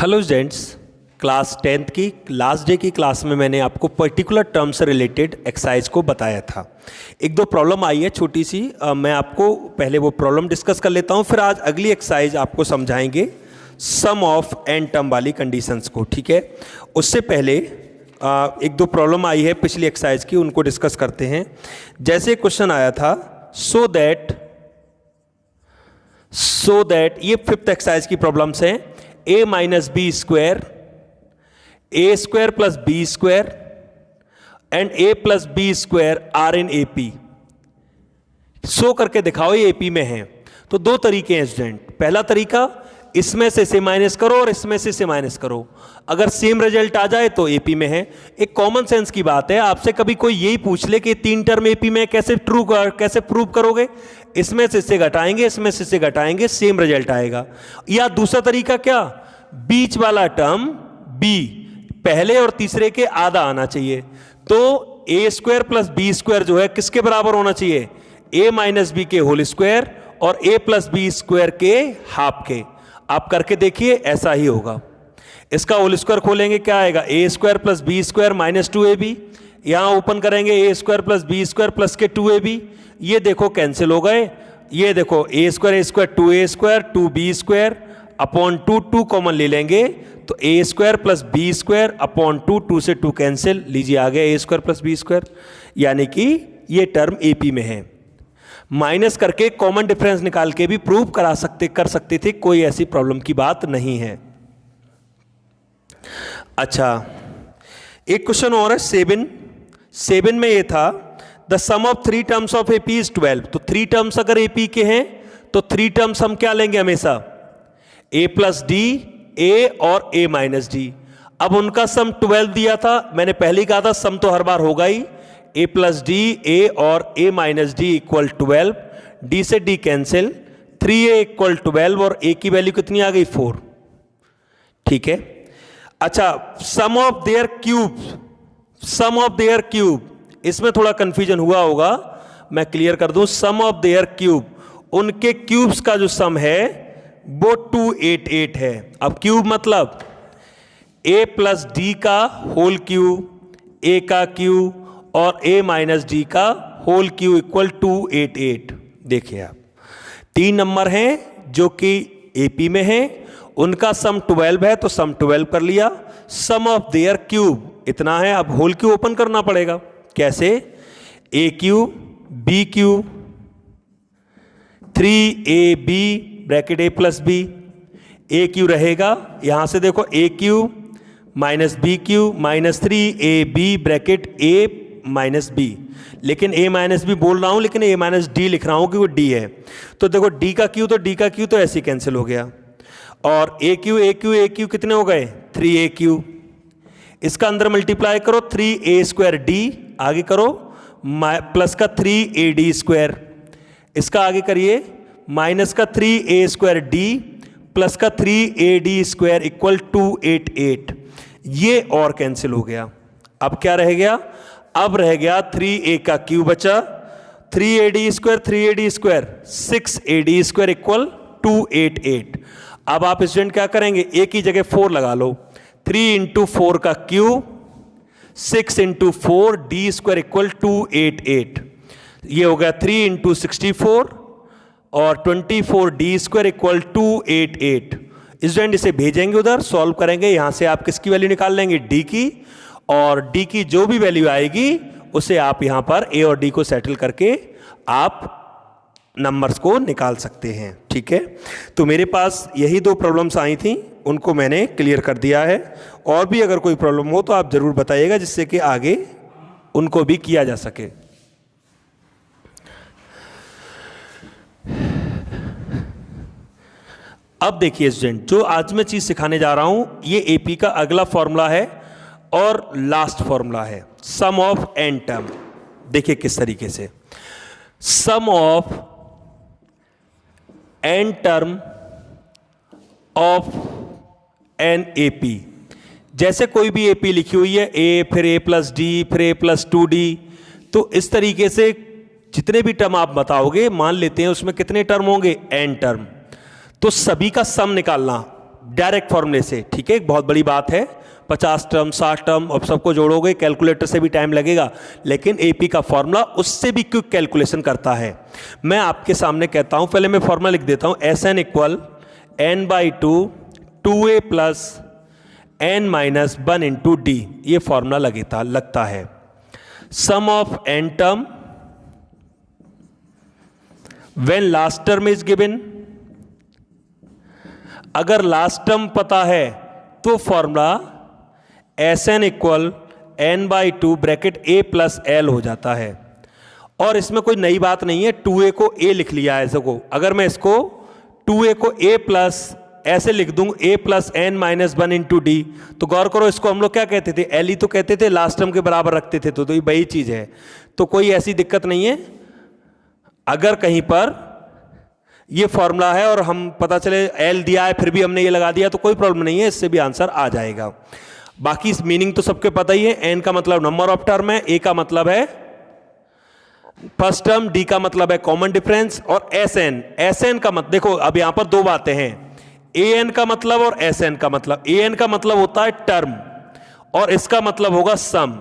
Hello students, class 10th की last day की class में मैंने आपको पर्टिकुलर टर्म से रिलेटेड एक्सरसाइज को बताया था। एक दो प्रॉब्लम आई है छोटी सी, मैं आपको पहले वो प्रॉब्लम डिस्कस कर लेता हूँ, फिर आज अगली एक्सरसाइज आपको समझाएंगे सम ऑफ एन टर्म वाली कंडीशंस को। ठीक है, उससे पहले एक दो प्रॉब्लम आई है पिछली एक्सरसाइज की, उनको डिस्कस करते हैं। जैसे क्वेश्चन आया था सो दैट ये फिफ्थ एक्सरसाइज की प्रॉब्लम्स हैं। a minus b square, a square plus b square and a plus b square are in AP. Show करके दिखाओ ये एपी में है। तो दो तरीके हैं स्टूडेंट। पहला तरीका, इसमें से इसे माइनस करो और इसमें से इसे माइनस करो, अगर सेम रिजल्ट आ जाए तो एपी में है। एक कॉमन सेंस की बात है, आपसे कभी कोई यही पूछ ले कि तीन टर्म एपी में कैसे प्रूव करोगे, इसमें से इसे घटाएंगे, इसमें से इसे घटाएंगे, सेम रिजल्ट आएगा। या दूसरा तरीका क्या, बीच वाला टर्म बी पहले और तीसरे के आधा आना चाहिए। तो a square plus b square जो है किसके बराबर होना चाहिए, ए माइनस बी के होल स्क्वायर और ए प्लस बी स्क्वायर के हाफ के। आप करके देखिए, ऐसा ही होगा। इसका होल स्क्वायर खोलेंगे, क्या आएगा, a square plus b square minus 2ab। यहां ओपन करेंगे a square plus b square plus के 2ab। ये देखो कैंसिल हो गए। ये देखो a square 2a square 2b square upon 2 common ले लेंगे तो a square plus b square upon 2 से 2 कैंसिल, लीजिए आ गया a square plus b square. यानी कि ये टर्म एपी में है। माइनस करके कॉमन डिफरेंस निकाल के भी प्रूव कर सकते थे, कोई ऐसी प्रॉब्लम की बात नहीं है। अच्छा, एक क्वेश्चन और है 7 में ये था the sum of 3 terms of AP is 12। तो 3 टर्म्स अगर एपी के हैं तो 3 टर्म्स हम क्या लेंगे हमेशा, ए प्लस डी, ए और ए माइनस डी। अब उनका सम 12 दिया था, मैंने पहले ही कहा था सम तो हर बार होगा ही। ए प्लस डी, ए और ए माइनस डी इक्वल 12, डी से डी कैंसिल, 3a इक्वल 12 और ए की वैल्यू कितनी आ गई 4। ठीक है। अच्छा, सम ऑफ देयर क्यूब, इसमें थोड़ा कंफ्यूजन हुआ होगा, मैं क्लियर कर दूं। सम ऑफ देयर क्यूब, उनके क्यूब्स का जो सम है वो 288 है। अब क्यूब मतलब a प्लस डी का होल क्यूब, a का क्यूब और a माइनस डी का होल क्यूब इक्वल 288। देखिए आप, 3 नंबर हैं जो कि एपी में हैं, उनका सम 12 है तो सम 12 कर लिया। सम ऑफ देयर क्यूब इतना है, अब होल क्यूब ओपन करना पड़ेगा। कैसे, a cube b cube 3ab bracket a plus b, a cube रहेगा, यहां से देखो a cube minus b cube minus 3ab bracket a minus b. लेकिन ए माइनस बी बोल रहा हूं, लेकिन ए माइनस डी लिख रहा हूं कि वो डी है। तो देखो डी का क्यू तो ऐसे ही कैंसिल हो गया। और ए क्यू कितने हो गए, 3a क्यू। इसका अंदर मल्टीप्लाई करो, 3a स्क्वायर डी, आगे करो प्लस का 3ad स्क्वायर, इसका आगे करिए माइनस का 3a स्क्वायर डी प्लस का 3ad स्क्वायर इक्वल 288। ये और कैंसिल हो गया। अब क्या रह गया, अब रह गया 3a का क्यू बचा, 3ad square 6ad square equal 288। अब आप स्टूडेंट क्या करेंगे, a की जगह 4 लगा लो, 3 इंटू 4 का cube 6 into 4 D square equal 288। ये हो गया 3 इंटू 64 और 24 डी स्क्वायर इक्वल 288। स्टूडेंट इसे भेजेंगे उधर, सॉल्व करेंगे, यहां से आप किसकी वैल्यू निकाल लेंगे, डी की, और डी की जो भी वैल्यू आएगी उसे आप यहां पर ए और डी को सेटल करके आप नंबर्स को निकाल सकते हैं। ठीक है, तो मेरे पास यही 2 प्रॉब्लम्स आई थी, उनको मैंने क्लियर कर दिया है। और भी अगर कोई प्रॉब्लम हो तो आप जरूर बताइएगा, जिससे कि आगे उनको भी किया जा सके। अब देखिए स्टूडेंट, जो आज मैं चीज सिखाने जा रहा हूं ये एपी का अगला फॉर्मूला है और लास्ट फॉर्मूला है, सम ऑफ एन टर्म। देखिए किस तरीके से, sum of n term of n AP. जैसे कोई भी एपी लिखी हुई है, ए फिर ए प्लस डी फिर ए प्लस 2d, तो इस तरीके से जितने भी टर्म आप बताओगे, मान लेते हैं उसमें कितने टर्म होंगे, एन टर्म, तो सभी का सम निकालना डायरेक्ट फॉर्मूले से, ठीक है, एक बहुत बड़ी बात है। 50 टर्म 60 टर्म अब सबको जोड़ोगे, कैलकुलेटर से भी टाइम लगेगा, लेकिन एपी का फॉर्मूला उससे भी क्विक कैलकुलेशन करता है। मैं आपके सामने कहता हूं, पहले मैं फॉर्मूला लिख देता हूं, S n equal n by two 2a plus n minus 1 into d, ये फॉर्मूला लगता है। Sum of n term when last term is given, अगर लास्ट टर्म पता है तो formula S n equal n by two bracket a plus l हो जाता है। और इसमें कोई नई बात नहीं है, 2a को a लिख लिया है ऐसे को। अगर मैं इसको 2a को a प्लस ऐसे लिख दूं, a plus n minus 1 into d, तो गौर करो इसको हम लोग क्या कहते थे, एल ही तो कहते थे, लास्ट टर्म के बराबर रखते थे, तो ये वही चीज है। तो कोई ऐसी दिक्कत नहीं है, अगर कहीं पर ये फॉर्मूला है और हम पता चले एल दिया है फिर भी हमने ये लगा दिया तो कोई प्रॉब्लम नहीं है, इससे भी आंसर आ जाएगा। बाकी इस मीनिंग तो सबके पता ही है, एन का मतलब नंबर ऑफ टर्म है, ए का मतलब है फर्स्ट टर्म, डी का मतलब है कॉमन डिफरेंस, और एस एन का मतलब, देखो अब यहां पर दो बातें हैं, ए एन का मतलब और एस एन का मतलब। ए एन का मतलब होता है टर्म और इसका मतलब होगा सम,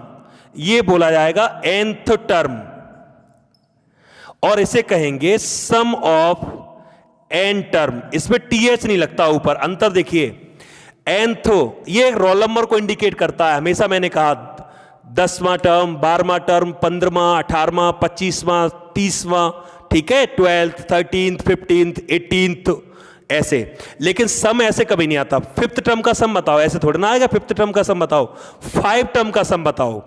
ये बोला जाएगा nth टर्म, और इसे कहेंगे सम ऑफ एन टर्म। इसमें टीएच नहीं लगता ऊपर, अंतर देखिए। nth ये रोल नंबर को इंडिकेट करता है, हमेशा मैंने कहा 10वां टर्म, 12वां टर्म, 15वां, 18वां, 25वां, 30वां, ठीक है, 12th, 13th, 15th, 18th ऐसे। लेकिन सम ऐसे कभी नहीं आता। 5th टर्म का सम बताओ, ऐसे थोड़ा ना आएगा। 5th टर्म का सम बताओ, 5 टर्म का सम बताओ,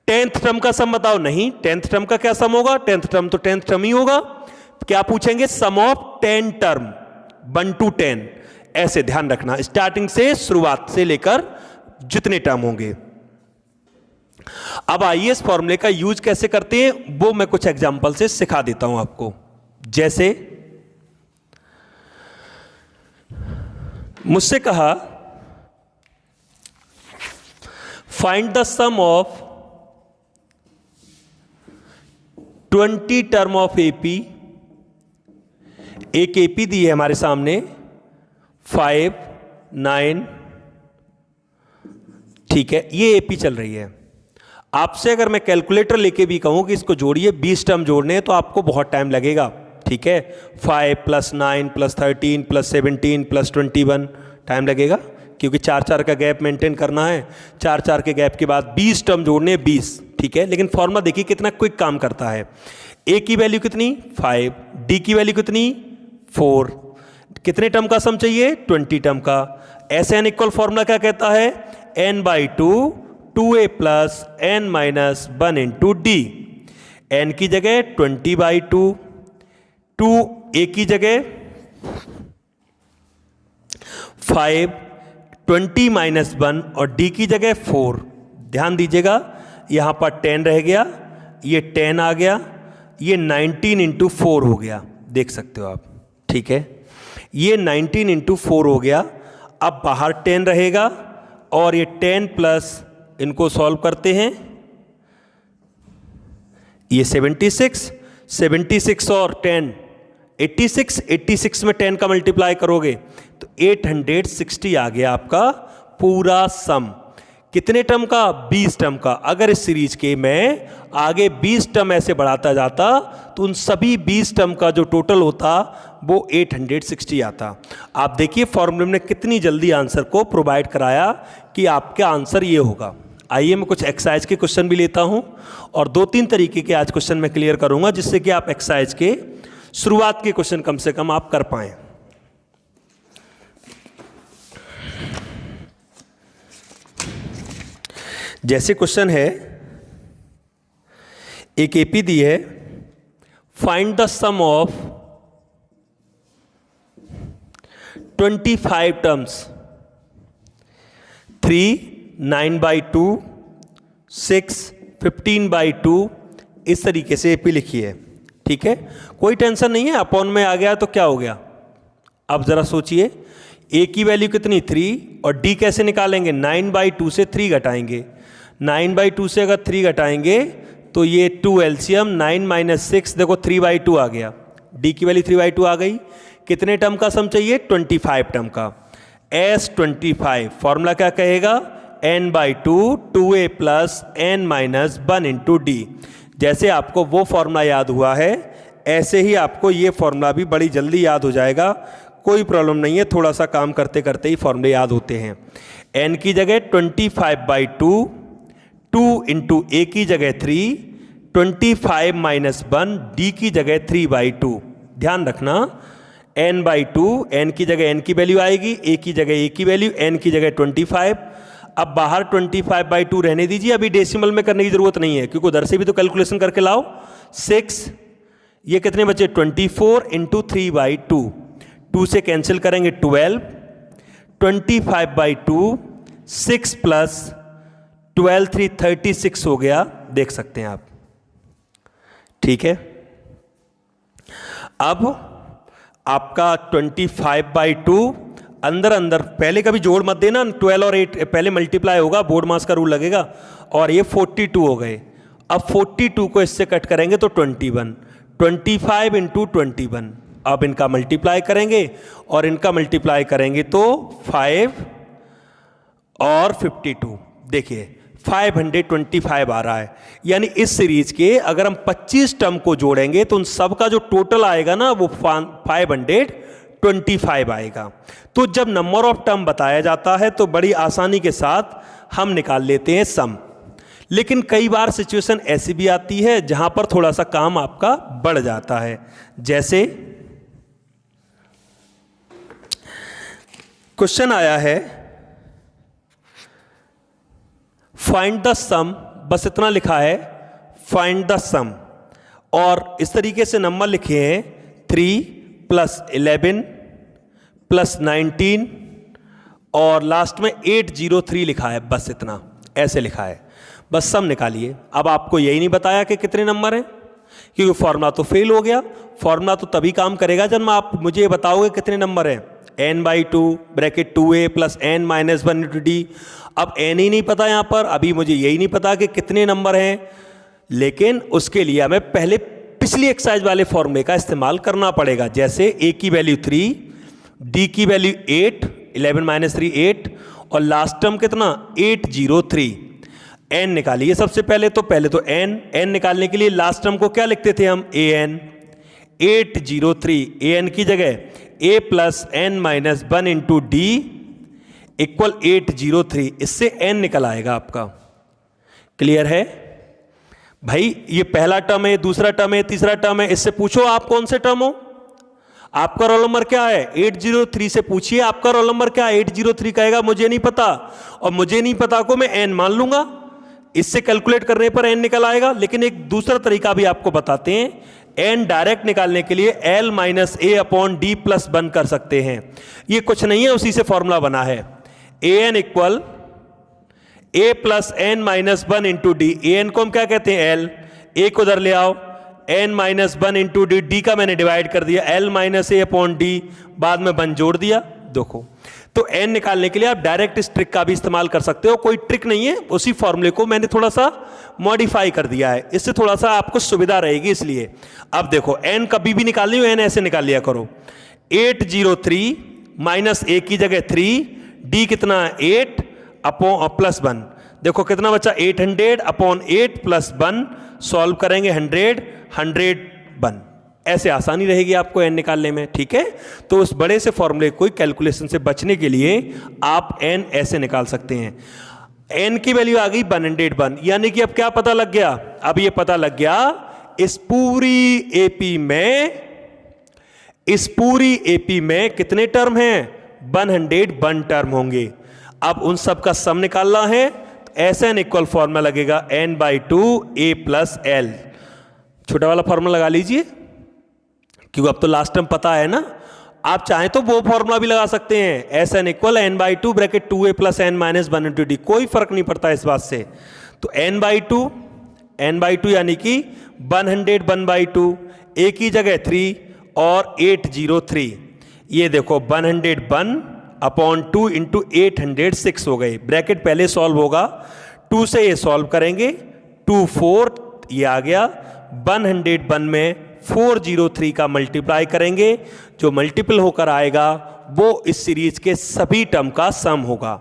10th टर्म का सम बताओ, नहीं। 10th टर्म का क्या सम होगा, 10th टर्म तो 10th टर्म ही होगा। क्या पूछेंगे, सम ऑफ 10 टर्म 1 to 10, ऐसे ध्यान रखना, स्टार्टिंग से, शुरुआत से लेकर जितने टर्म होंगे। अब आइए इस फॉर्मूले का यूज कैसे करते हैं वो मैं कुछ एग्जांपल से सिखा देता हूं आपको। जैसे मुझसे कहा find the sum of 20 term of AP. एक एपी दी है हमारे सामने 5, 9, ठीक है, ये एपी चल रही है। आपसे अगर मैं कैलकुलेटर लेके भी कहूं कि इसको जोड़िए, 20 टर्म जोड़ने हैं, तो आपको बहुत टाइम लगेगा, ठीक है। 5 + 9 + 13 + 17 + 21 टाइम लगेगा, क्योंकि 4-4 का गैप मेंटेन करना है। 4-4 के गैप के बाद 20 टर्म जोड़ने, 20, ठीक है। लेकिन फॉर्मूला देखिए कितना क्विक काम करता है। ए की वैल्यू कितनी, 5, डी की वैल्यू कितनी, 4, कितने टर्म का सम चाहिए, 20 टर्म का। एस एन इक्वल फॉर्मूला क्या कहता है, n/2 2a plus n minus 1 into d. N की जगह 20/2, 2a की जगह 5, 20 माइनस 1 और d की जगह 4। ध्यान दीजिएगा यहां पर 10 रह गया, ये 10 आ गया, ये 19 इंटू 4 हो गया, देख सकते हो आप, ठीक है। ये 19 इंटू 4 हो गया। अब बाहर 10 रहेगा और ये 10 प्लस, इनको सॉल्व करते हैं, ये 76 और 10 86, 86 में 10 का मल्टीप्लाई करोगे तो 860 आ गया आपका पूरा सम। कितने टर्म का, 20 टर्म का। अगर इस सीरीज के मैं आगे 20 टर्म ऐसे बढ़ाता जाता तो उन सभी 20 टर्म का जो टोटल होता वो 860 आता। आप देखिए फॉर्मूले ने कितनी जल्दी आंसर को प्रोवाइड कराया कि आपका आंसर ये होगा। आइए मैं कुछ एक्सरसाइज के क्वेश्चन भी लेता हूं और 2-3 तरीके के आज क्वेश्चन मैं क्लियर करूंगा, जिससे कि आप एक्सरसाइज के शुरुआत के क्वेश्चन कम से कम आप कर पाएं। जैसे क्वेश्चन है, एक एपी दी है, find the sum of 25 terms, 3, 9/2, 6, 15/2, इस तरीके से एपी लिखी है, ठीक है। कोई टेंशन नहीं है, अपॉन में आ गया तो क्या हो गया। अब जरा सोचिए, ए की वैल्यू कितनी, 3, और डी कैसे निकालेंगे, 9/2 से 3 घटाएंगे। 9/2 से अगर 3 घटाएंगे तो ये 2 एलसीएम, 9 माइनस 6, देखो 3/2 आ गया। डी की वैल्यू 3/2 आ गई। कितने टर्म का सम चाहिए, 25 टर्म का। S25 फॉर्मूला क्या कहेगा, n/2 2a plus n minus 1 into D. जैसे आपको वो फॉर्मूला याद हुआ है ऐसे ही आपको ये फॉर्मूला भी बड़ी जल्दी याद हो जाएगा, कोई प्रॉब्लम नहीं है, थोड़ा सा काम करते करते ही फॉर्मूले याद होते हैं। n की जगह 25/2, 2 इंटू a की जगह 3, 25 माइनस 1, d की जगह 3/2। ध्यान रखना n/2, n की जगह n की वैल्यू आएगी, a की जगह a की वैल्यू, n की जगह 25। अब बाहर 25/2 रहने दीजिए, अभी डेसिमल में करने की जरूरत नहीं है क्योंकि उधर से भी तो कैलकुलेशन करके लाओ। 6 ये कितने बचे, 24 इंटू 3/2, 2 से कैंसिल करेंगे 12, 25/2, 6 प्लस 12 3 36 हो गया, देख सकते हैं आप। ठीक है, अब आपका 25/2 अंदर अंदर पहले कभी जोड़ मत देना, 12 और 8 पहले मल्टीप्लाई होगा, बोर्ड मास का रूल लगेगा, और ये 42 हो गए। अब 42 को इससे कट करेंगे तो 21, 25 इंटू 21। अब इनका मल्टीप्लाई करेंगे और इनका मल्टीप्लाई करेंगे तो 5 और 52, देखिए 525 आ रहा है। यानी इस सीरीज के अगर हम 25 टर्म को जोड़ेंगे तो उन सब का जो टोटल आएगा ना वो 525 आएगा। तो जब नंबर ऑफ टर्म बताया जाता है तो बड़ी आसानी के साथ हम निकाल लेते हैं सम, लेकिन कई बार सिचुएशन ऐसी भी आती है जहां पर थोड़ा सा काम आपका बढ़ जाता है। जैसे क्वेश्चन आया है फाइंड द सम, बस इतना लिखा है फाइंड द सम, और इस तरीके से नंबर लिखे हैं 3 + 11 + 19 और लास्ट में 803 लिखा है, बस इतना ऐसे लिखा है, बस सम निकालिए। अब आपको यही नहीं बताया कि कितने नंबर हैं क्योंकि फॉर्मूला तो फेल हो गया। फॉर्मूला तो तभी काम करेगा जब आप मुझे ये बताओगे कितने नंबर हैं, n/2 bracket 2a plus n minus 1 into D. अब n ही नहीं पता यहाँ पर, अभी मुझे यही नहीं पता कि कितने नंबर हैं, लेकिन उसके लिए हमें पहले पिछली एक्सरसाइज वाले फॉर्मूले का इस्तेमाल करना पड़ेगा। जैसे a की वैल्यू 3, d की वैल्यू 8, 11 - 3 8, और लास्ट टर्म कितना 803। n निकालिए सबसे पहले तो n निकालने के लिए लास्ट टर्म को क्या लिखते थे हम, an 803, an की जगह a plus n minus 1 into D equal 803, इससे n निकल आएगा आपका। क्लियर है भाई, ये पहला टर्म है, दूसरा टर्म है, तीसरा टर्म है, इससे पूछो आप कौन से टर्म हो, आपका रोल नंबर क्या है, 803 से पूछिए आपका रोल नंबर क्या है, 803 कहेगा मुझे नहीं पता, और मुझे नहीं पता को मैं n मान लूंगा, इससे कैलकुलेट करने पर n निकल आएगा। लेकिन एक दूसरा तरीका भी आपको बताते हैं, n डायरेक्ट निकालने के लिए l minus a upon D plus 1 कर सकते हैं। ये कुछ नहीं है, उसी से फॉर्मूला बना है, an equal a plus n minus 1 into D. an को हम क्या कहते हैं, l, a को उधर ले आओ, n minus 1 into D, D का मैंने डिवाइड कर दिया, l minus a upon D, बाद में 1 जोड़ दिया। देखो तो n निकालने के लिए आप डायरेक्ट इस ट्रिक का भी इस्तेमाल कर सकते हो, कोई ट्रिक नहीं है, उसी फॉर्मूले को मैंने थोड़ा सा मॉडिफाई कर दिया है, इससे थोड़ा सा आपको सुविधा रहेगी इसलिए। अब देखो n कभी भी निकालनी हो n ऐसे निकाल लिया करो, 803 माइनस a की जगह 3, d कितना 8 अपॉन प्लस 1, देखो कितना बचा 800 अपॉन 8 प्लस 1, सॉल्व करेंगे 100 ऐसे आसानी रहेगी आपको n निकालने में। ठीक है, तो उस बड़े से फॉर्मूले को कैलकुलेशन से बचने के लिए आप n ऐसे निकाल सकते हैं। n की वैल्यू आ गई 101, यानी कि अब क्या पता लग गया, अब ये पता लग गया इस पूरी एपी में कितने टर्म हैं, 101 टर्म होंगे। अब उन सब का सम निकालना है, SN इक्वल फॉर्मूला लगेगा n/2 a प्लस l, छोटा वाला फॉर्मूला लगा लीजिए क्योंकि अब तो लास्ट टर्म पता है ना। आप चाहें तो वो फॉर्मूला भी लगा सकते हैं, SN equal n/2 bracket 2a plus n minus 1 into D, कोई फर्क नहीं पड़ता इस बात से। तो n/2 यानी कि 101/2, a की जगह 3 और 803, ये देखो 101 अपॉन 2 इंटू 806 हो गए। ब्रैकेट पहले सॉल्व होगा, 2 से ये सॉल्व करेंगे, 2 4 ये आ गया, 101 में 403 का मल्टीप्लाई करेंगे, जो मल्टीपल होकर आएगा वो इस सीरीज के सभी टर्म का सम होगा।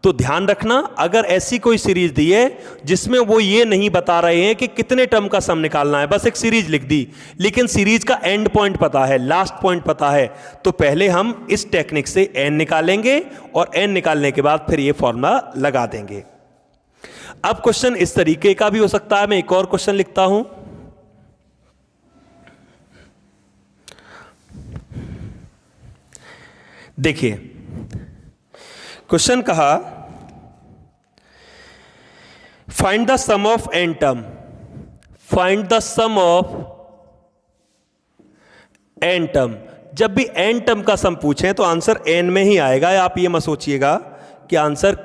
तो ध्यान रखना, अगर ऐसी कोई सीरीज दी है जिसमें वो ये नहीं बता रहे हैं कि कितने टर्म का सम निकालना है, बस एक सीरीज लिख दी, लेकिन सीरीज का एंड पॉइंट पता है, लास्ट पॉइंट पता है, तो पहले हम इस टेक्निक से एन निकालेंगे और एन निकालने के बाद फिर ये फॉर्मूला लगा देंगे। अब क्वेश्चन इस तरीके का भी हो सकता है। मैं एक और क्वेश्चन लिखता हूं। देखिए, क्वेश्चन कहा find the sum of n term, find the sum of n term. जब भी एन टर्म का सम पूछें तो आंसर एन में ही आएगा। आप ये मत सोचिएगा कि आंसर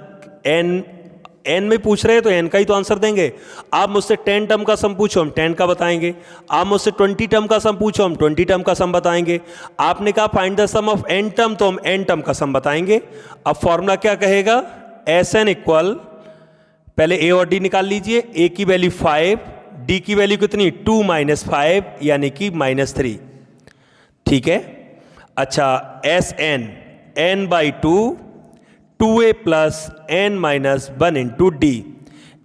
एन में पूछ रहे हैं तो एन का ही तो आंसर देंगे। आप मुझसे 10 टर्म का सम पूछो, हम 10 का बताएंगे। आप मुझसे 20 टर्म का सम पूछो, हम 20 टर्म का सम बताएंगे। आपने कहा find the sum of n term, तो हम एन टर्म का सम बताएंगे। अब फॉर्मूला क्या कहेगा, एस एन इक्वल, पहले ए और डी निकाल लीजिए। ए की वैल्यू 5, डी की वैल्यू कितनी 2 - 5 यानी कि -3। ठीक है। अच्छा, S n, n by 2a plus n minus 1 into d.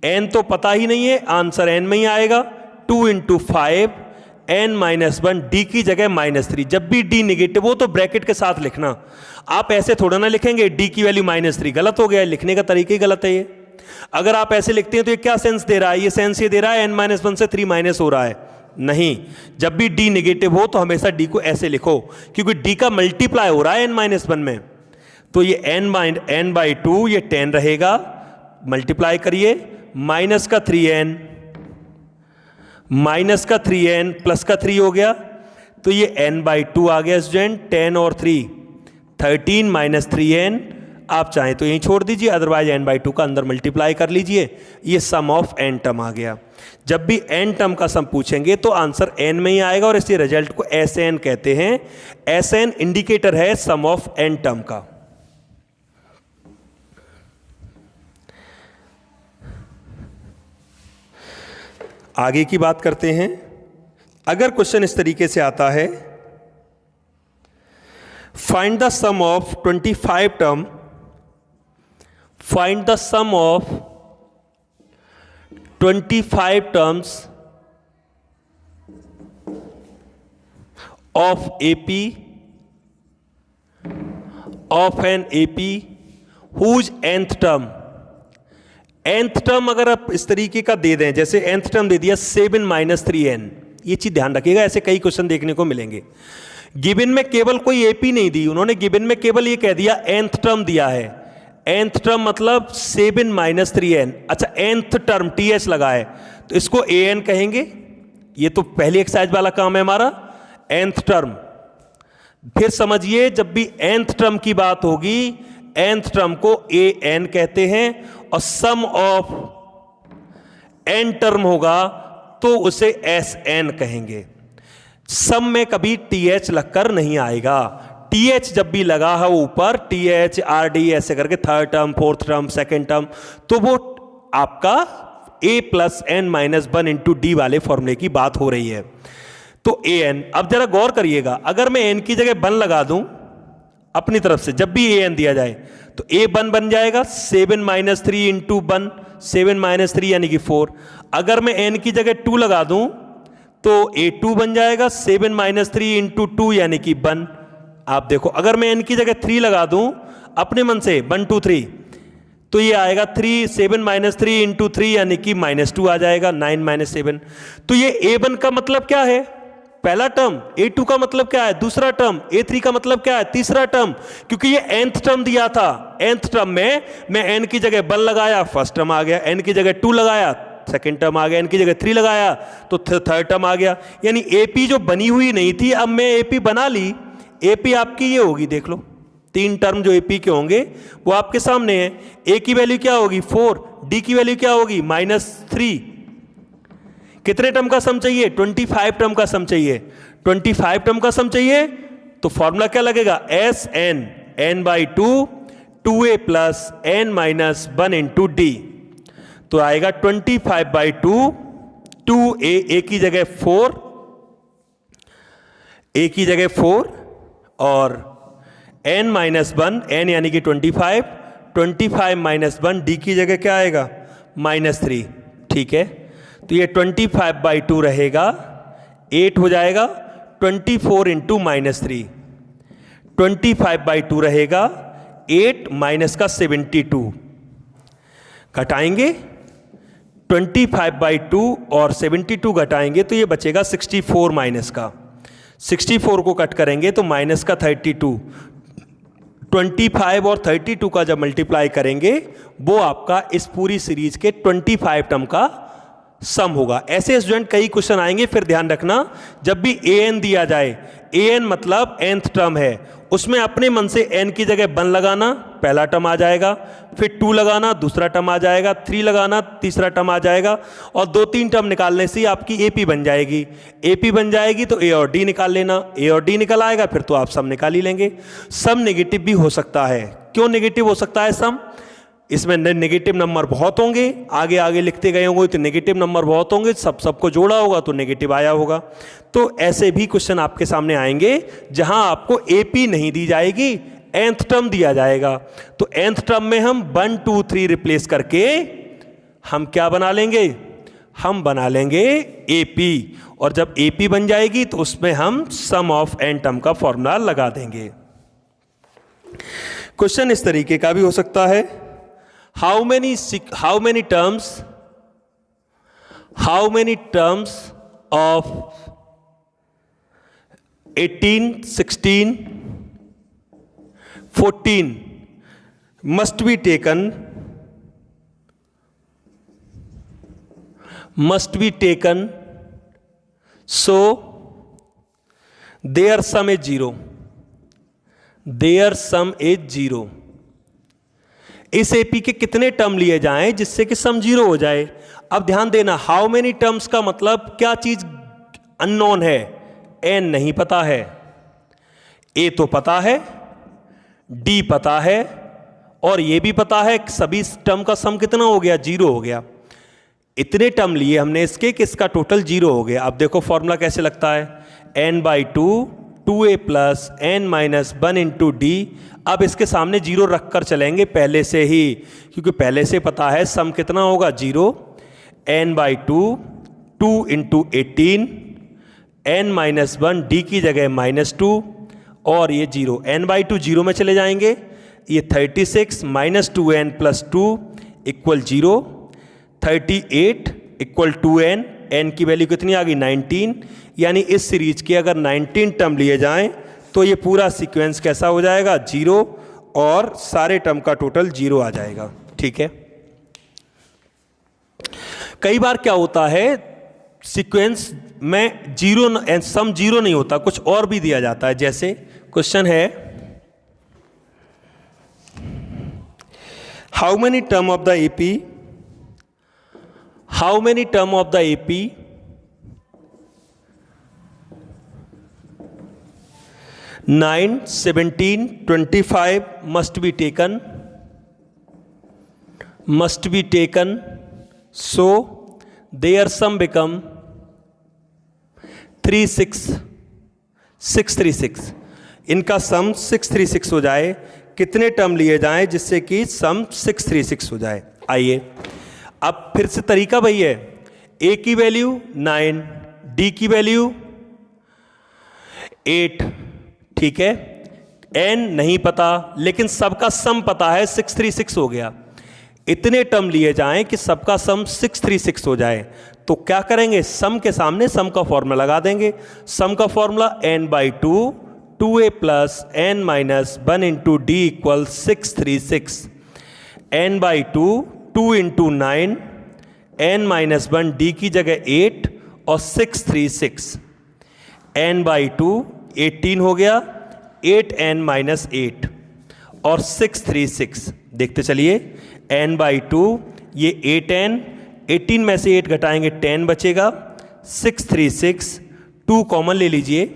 N तो पता ही नहीं है, आंसर एन में ही आएगा। 2 × 5 n - 1, डी की जगह -3। जब भी डी निगेटिव हो तो ब्रैकेट के साथ लिखना। आप ऐसे थोड़ा ना लिखेंगे डी की वैल्यू -3, गलत हो गया, लिखने का तरीका ही गलत है ये। अगर आप ऐसे लिखते हैं तो ये क्या सेंस दे रहा है, ये सेंस ये दे रहा है n - 1 से 3 माइनस हो रहा है। नहीं, जब भी डी निगेटिव हो तो हमेशा डी को ऐसे लिखो, क्योंकि डी का मल्टीप्लाई हो रहा है n - 1 में। तो ये n बाई 2 ये 10 रहेगा, मल्टीप्लाई करिए, माइनस का 3n, माइनस का 3n प्लस का 3 हो गया, तो ये n बाई 2 आ गया स्टूडेंट। 10 और 3 13 - 3n। आप चाहें तो यहीं छोड़ दीजिए, अदरवाइज n बाई 2 का अंदर मल्टीप्लाई कर लीजिए। ये सम ऑफ n टर्म आ गया। जब भी n टर्म का सम पूछेंगे तो आंसर n में ही आएगा और इसी रिजल्ट को SN कहते हैं। SN इंडिकेटर है सम ऑफ n टर्म का। आगे की बात करते हैं। अगर क्वेश्चन इस तरीके से आता है, find the sum of 25 term, find the sum of 25 terms of AP, of n AP whose nth term. nth term अगर आप इस तरीके का दे दें, जैसे nth टर्म दे दिया 7 - 3n, ये चीज ध्यान रखिएगा, ऐसे कई क्वेश्चन देखने को मिलेंगे। गिवन में केवल कोई AP नहीं दी उन्होंने, गिवन में केवल ये कह दिया nth टर्म दिया है। nth टर्म मतलब 7 - 3n। अच्छा, nth टर्म TH लगा है तो इसको AN कहेंगे। ये तो पहली एक्सरसाइज वाला काम है हमारा, nth टर्म। फिर समझिए, जब भी nth टर्म की बात होगी, nth टर्म को AN कहते हैं, और सम ऑफ n टर्म होगा तो उसे SN कहेंगे। सम में कभी TH लगकर नहीं आएगा। TH जब भी लगा है ऊपर, TH RD ऐसे करके, third term, fourth term, second term, तो वो आपका A plus n - 1 into D वाले फॉर्मूले की बात हो रही है। तो AN, अब जरा गौर करिएगा, अगर मैं n की जगह 1 लगा दूं अपनी तरफ से, जब भी AN दिया जाए तो A1 बन जाएगा 7 - 3 इंटू 1, 7 - 3 यानी कि 4। अगर मैं n की जगह 2 लगा दूं तो A2 बन जाएगा 7 - 3 इंटू 2 यानी कि 1। आप देखो, अगर मैं n की जगह 3 लगा दूं अपने मन से 1 2 3, तो ये आएगा 7 - 3 इंटू 3 यानी कि -2 आ जाएगा, 9 - 7। तो ये A1 का मतलब क्या है, पहला टर्म। A2 का मतलब क्या है, दूसरा टर्म। A3 का मतलब क्या है, तीसरा टर्म। क्योंकि ये nth टर्म दिया था, nth टर्म में मैं n की जगह 1 लगाया, फर्स्ट टर्म आ गया, n की जगह 2 लगाया, सेकेंड टर्म आ गया, n की जगह 3 लगाया तो थर्ड टर्म आ गया। यानी AP जो बनी हुई नहीं थी, अब मैं AP बना ली। AP आपकी ये होगी, देख लो, 3 टर्म जो AP के होंगे वो आपके सामने है। A की वैल्यू क्या होगी 4, D की वैल्यू क्या होगी -3। कितने टर्म का सम चाहिए, 25 टर्म का सम चाहिए। 25 टर्म का सम चाहिए तो फॉर्मूला क्या लगेगा, SN, n by 2, 2a plus n - 1 into d. तो आएगा 25/2, 2a, a की जगह 4, a की जगह 4 और n माइनस 1, n यानी कि 25, 25 माइनस 1, d की जगह क्या आएगा -3, ठीक है। तो ये 25/2 रहेगा, 8 हो जाएगा, 24 इंटू -3, 25/2 रहेगा, 8 माइनस का 72, घटाएंगे 25/2 और 72 घटाएंगे तो ये बचेगा 64 माइनस का, 64 को कट करेंगे तो माइनस का 32, 25 और 32 का जब मल्टीप्लाई करेंगे वो आपका इस पूरी सीरीज के 25 टर्म का सम होगा। ऐसे स्टूडेंट कई क्वेश्चन आएंगे, फिर ध्यान रखना जब भी an दिया जाए, an मतलब nth टर्म है, उसमें अपने मन से n की जगह 1 लगाना, पहला टर्म आ जाएगा, फिर 2 लगाना, दूसरा टर्म आ जाएगा, 3 लगाना, तीसरा टर्म आ जाएगा, और 2-3 टर्म निकालने से आपकी AP बन जाएगी। AP बन जाएगी तो A और D निकाल लेना, A और D निकल आएगा फिर तो आप सम निकाल ही लेंगे। सम नेगेटिव भी हो सकता है। क्यों नेगेटिव हो सकता है सम? इसमें नेगेटिव नंबर बहुत होंगे, आगे आगे लिखते गए होंगे तो नेगेटिव नंबर बहुत होंगे, सबको जोड़ा होगा तो नेगेटिव आया होगा। तो ऐसे भी क्वेश्चन आपके सामने आएंगे जहां आपको AP नहीं दी जाएगी, nth टर्म दिया जाएगा। तो nth टर्म में हम 1 2 3 रिप्लेस करके हम क्या बना लेंगे, हम बना लेंगे AP, और जब AP बन जाएगी तो उसमें हम सम ऑफ n टर्म का फॉर्मूला लगा देंगे। क्वेश्चन इस तरीके का भी हो सकता है, how many terms of 18, 16, 14 must be taken so their sum is 0, इस AP के कितने टर्म लिए जाएं जिससे कि सम 0 हो जाए। अब ध्यान देना, हाउ मेनी टर्म्स का मतलब क्या चीज अननोन है, n नहीं पता है, A तो पता है, D पता है, और ये भी पता है सभी टर्म का सम कितना हो गया, 0 हो गया। इतने टर्म लिए हमने इसके कि इसका टोटल 0 हो गया। अब देखो फॉर्मूला कैसे लगता है, n/2 2a plus n minus 1 into D. अब इसके सामने 0 रखकर चलेंगे पहले से ही, क्योंकि पहले से पता है सम कितना होगा 0, n/2 2 into 18 n minus 1 D की जगह -2 और ये 0, n/2 0 में चले जाएंगे, ये 36 minus 2n plus 2 equal 0, 38 equal 2n, n की वैल्यू कितनी आ गई 19। यानी इस सीरीज के अगर 19 टर्म लिए जाएं तो ये पूरा सीक्वेंस कैसा हो जाएगा 0, और सारे टर्म का टोटल 0 आ जाएगा। ठीक है, कई बार क्या होता है सीक्वेंस में सम 0 नहीं होता, कुछ और भी दिया जाता है। जैसे क्वेश्चन है, how many term of the AP, how many term of the AP 9, 17, 25 must be taken, so their sum become 636। इनका सम 636 हो जाए। कितने टर्म लिए जाएं जिससे कि सम 636 हो जाए। आइए अब फिर से तरीका वही है, A की वैल्यू 9, D की वैल्यू 8, ठीक है, n नहीं पता लेकिन सबका सम पता है 636 हो गया। इतने टर्म लिए जाएं कि सबका सम 636 हो जाए, तो क्या करेंगे, सम के सामने सम का फॉर्मूला लगा देंगे। सम का formula n/2 2a plus n minus 1 into D equal 636, n/2 2 into 9 n minus 1 D की जगह 8 और 636, n/2 18 हो गया, 8n माइनस 8 और 636। देखते चलिए, n/2 ये 8n, 18 में से 8 घटाएंगे 10 बचेगा, 636 2 कॉमन ले लीजिए,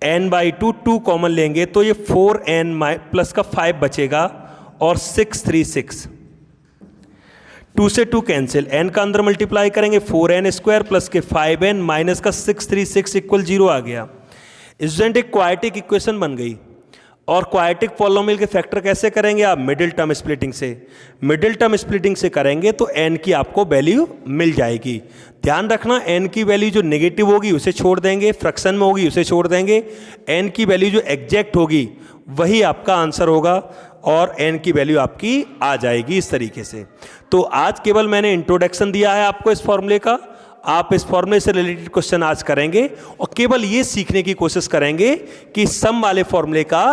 n/2 2 कॉमन लेंगे तो ये 4n प्लस का 5 बचेगा और 636, 2 से 2 कैंसिल, n का अंदर मल्टीप्लाई करेंगे 4n स्क्वायर प्लस के 5n माइनस का 636 इक्वल 0 आ गया। स्टूडेंट एक क्वाड्रेटिक इक्वेशन बन गई। और क्वाड्रेटिक पॉलिनोमियल के फैक्टर कैसे करेंगे आप? मिडिल टर्म स्प्लिटिंग से। मिडिल टर्म स्प्लिटिंग से करेंगे तो n की आपको वैल्यू मिल जाएगी। ध्यान रखना n की वैल्यू जो नेगेटिव होगी उसे छोड़ देंगे, फ्रैक्शन में होगी उसे छोड़ देंगे, n की वैल्यू जो एग्जैक्ट होगी वही आपका आंसर होगा और n की वैल्यू आपकी आ जाएगी इस तरीके से। तो आज केवल मैंने इंट्रोडक्शन दिया है आपको इस फॉर्मूले का। आप इस फॉर्मूले से रिलेटेड क्वेश्चन आज करेंगे और केवल ये सीखने की कोशिश करेंगे कि सम वाले फॉर्मूले का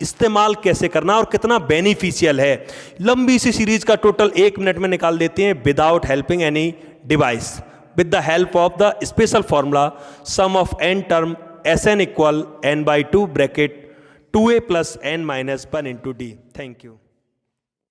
इस्तेमाल कैसे करना और कितना बेनिफिशियल है। लंबी सी सीरीज का टोटल 1 मिनट में निकाल देते हैं without helping any device, with the help of the special formula some of n term Sn equal n/2 bracket 2a + n - 1 × d। Thank you.